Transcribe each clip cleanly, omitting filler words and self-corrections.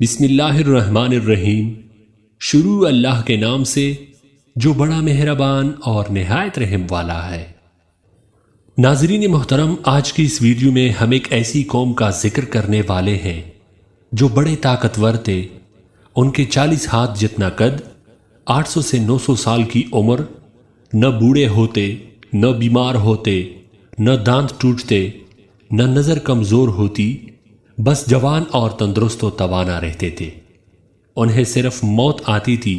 بسم اللہ الرحمن الرحیم۔ شروع اللہ کے نام سے جو بڑا مہربان اور نہایت رحم والا ہے۔ ناظرین محترم، آج کی اس ویڈیو میں ہم ایک ایسی قوم کا ذکر کرنے والے ہیں جو بڑے طاقتور تھے۔ ان کے 40 ہاتھ جتنا قد، 800 سے 900 سال کی عمر، نہ بوڑھے ہوتے، نہ بیمار ہوتے، نہ دانت ٹوٹتے، نہ نظر کمزور ہوتی، بس جوان اور تندرست و توانا رہتے تھے۔ انہیں صرف موت آتی تھی،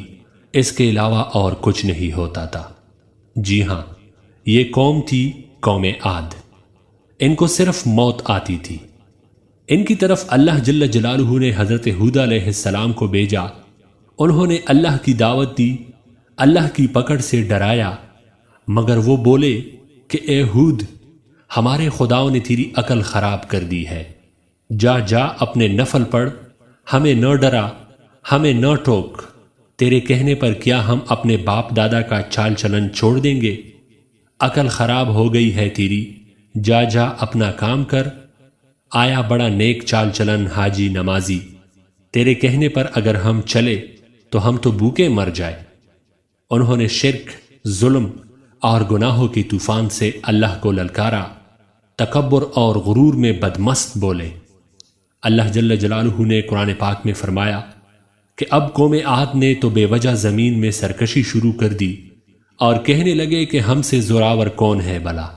اس کے علاوہ اور کچھ نہیں ہوتا تھا۔ جی ہاں، یہ قوم تھی قوم عاد۔ ان کو صرف موت آتی تھی۔ ان کی طرف اللہ جل جلالہ نے حضرت ہود علیہ السلام کو بھیجا۔ انہوں نے اللہ کی دعوت دی، اللہ کی پکڑ سے ڈرایا، مگر وہ بولے کہ اے ہود، ہمارے خداؤں نے تیری عقل خراب کر دی ہے۔ جا جا اپنے نفل پڑھ، ہمیں نہ ڈرا، ہمیں نہ ٹوک۔ تیرے کہنے پر کیا ہم اپنے باپ دادا کا چال چلن چھوڑ دیں گے؟ عقل خراب ہو گئی ہے تیری، جا جا اپنا کام کر۔ آیا بڑا نیک چال چلن حاجی نمازی، تیرے کہنے پر اگر ہم چلے تو ہم تو بھوکے مر جائے۔ انہوں نے شرک، ظلم اور گناہوں کی طوفان سے اللہ کو للکارا، تکبر اور غرور میں بدمست بولے۔ اللہ جل جلالہ نے قرآن پاک میں فرمایا کہ اب قوم عاد نے تو بے وجہ زمین میں سرکشی شروع کر دی اور کہنے لگے کہ ہم سے زوراور کون ہے بھلا؟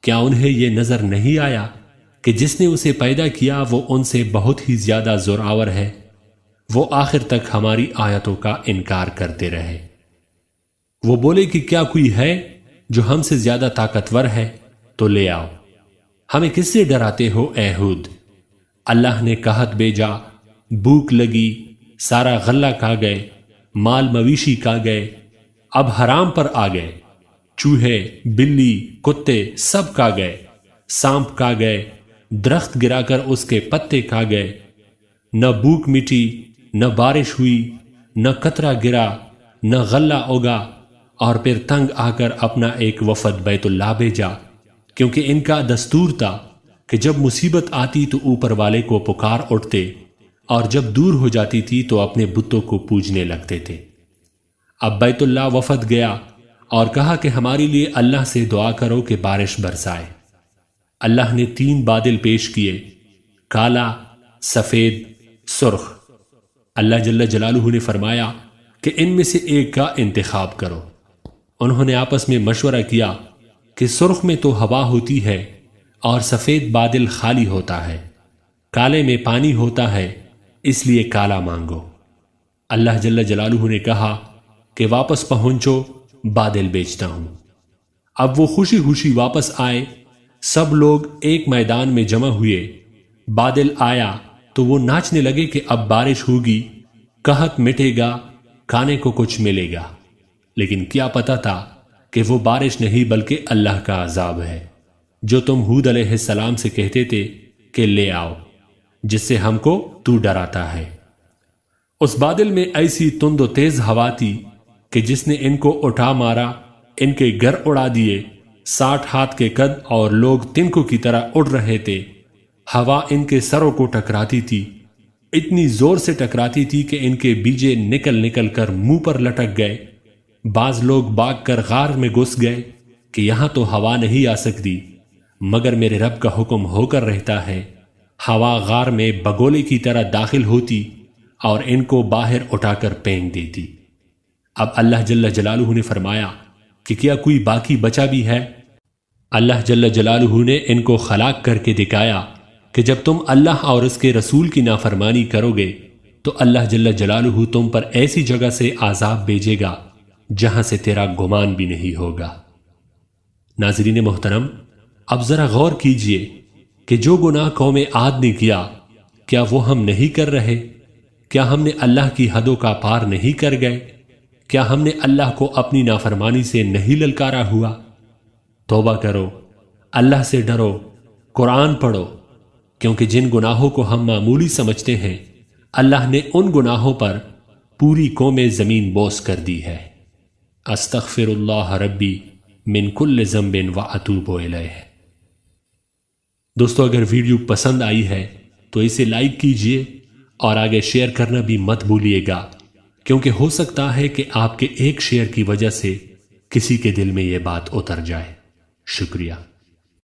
کیا انہیں یہ نظر نہیں آیا کہ جس نے اسے پیدا کیا وہ ان سے بہت ہی زیادہ زوراور ہے؟ وہ آخر تک ہماری آیتوں کا انکار کرتے رہے۔ وہ بولے کہ کیا کوئی ہے جو ہم سے زیادہ طاقتور ہے؟ تو لے آؤ۔ ہمیں کس سے ڈراتے ہو اے ہود؟ اللہ نے قحط بھیجا، بھوک لگی، سارا غلہ کھا گئے، مال مویشی کھا گئے، اب حرام پر آ گئے۔ چوہے، بلی، کتے سب کھا گئے، سانپ کھا گئے، درخت گرا کر اس کے پتے کھا گئے۔ نہ بھوک مٹی، نہ بارش ہوئی، نہ قطرہ گرا، نہ غلہ اگا، اور پھر تنگ آ کر اپنا ایک وفد بیت اللہ بھیجا، کیونکہ ان کا دستور تھا کہ جب مصیبت آتی تو اوپر والے کو پکار اٹھتے، اور جب دور ہو جاتی تھی تو اپنے بتوں کو پوجنے لگتے تھے۔ اب بیت اللہ وفد گیا اور کہا کہ ہمارے لیے اللہ سے دعا کرو کہ بارش برسائے۔ اللہ نے 3 بادل پیش کیے، کالا، سفید، سرخ۔ اللہ جل جلالہ نے فرمایا کہ ان میں سے ایک کا انتخاب کرو۔ انہوں نے آپس میں مشورہ کیا کہ سرخ میں تو ہوا ہوتی ہے اور سفید بادل خالی ہوتا ہے، کالے میں پانی ہوتا ہے، اس لیے کالا مانگو۔ اللہ جل جلالہ نے کہا کہ واپس پہنچو، بادل بیچتا ہوں۔ اب وہ خوشی خوشی واپس آئے، سب لوگ ایک میدان میں جمع ہوئے۔ بادل آیا تو وہ ناچنے لگے کہ اب بارش ہوگی، قحط مٹے گا، کھانے کو کچھ ملے گا۔ لیکن کیا پتا تھا کہ وہ بارش نہیں بلکہ اللہ کا عذاب ہے، جو تم ہود علیہ السلام سے کہتے تھے کہ لے آؤ، جس سے ہم کو تو ڈراتا ہے۔ اس بادل میں ایسی تند و تیز ہوا تھی کہ جس نے ان کو اٹھا مارا، ان کے گھر اڑا دیے۔ 60 ہاتھ کے قد اور لوگ تنکوں کی طرح اڑ رہے تھے۔ ہوا ان کے سروں کو ٹکراتی تھی، اتنی زور سے ٹکراتی تھی کہ ان کے بیجے نکل نکل کر منہ پر لٹک گئے۔ بعض لوگ بھاگ کر غار میں گھس گئے کہ یہاں تو ہوا نہیں آ سکتی، مگر میرے رب کا حکم ہو کر رہتا ہے۔ ہوا غار میں بگولے کی طرح داخل ہوتی اور ان کو باہر اٹھا کر پھینک دیتی۔ اب اللہ جل جلالہ نے فرمایا کہ کیا کوئی باقی بچا بھی ہے؟ اللہ جل جلالہ نے ان کو خلاق کر کے دکھایا کہ جب تم اللہ اور اس کے رسول کی نافرمانی کرو گے تو اللہ جل جلالہ تم پر ایسی جگہ سے عذاب بھیجے گا جہاں سے تیرا گمان بھی نہیں ہوگا۔ ناظرین محترم، اب ذرا غور کیجئے کہ جو گناہ قوم عاد نے کیا، کیا وہ ہم نہیں کر رہے؟ کیا ہم نے اللہ کی حدوں کا پار نہیں کر گئے؟ کیا ہم نے اللہ کو اپنی نافرمانی سے نہیں للکارا ہوا؟ توبہ کرو، اللہ سے ڈرو، قرآن پڑھو، کیونکہ جن گناہوں کو ہم معمولی سمجھتے ہیں، اللہ نے ان گناہوں پر پوری قوم زمین بوس کر دی ہے۔ استغفر اللہ ربی من کل ذنب واتوب الیہ۔ دوستو، اگر ویڈیو پسند آئی ہے تو اسے لائک کیجئے اور آگے شیئر کرنا بھی مت بھولیے گا، کیونکہ ہو سکتا ہے کہ آپ کے ایک شیئر کی وجہ سے کسی کے دل میں یہ بات اتر جائے۔ شکریہ۔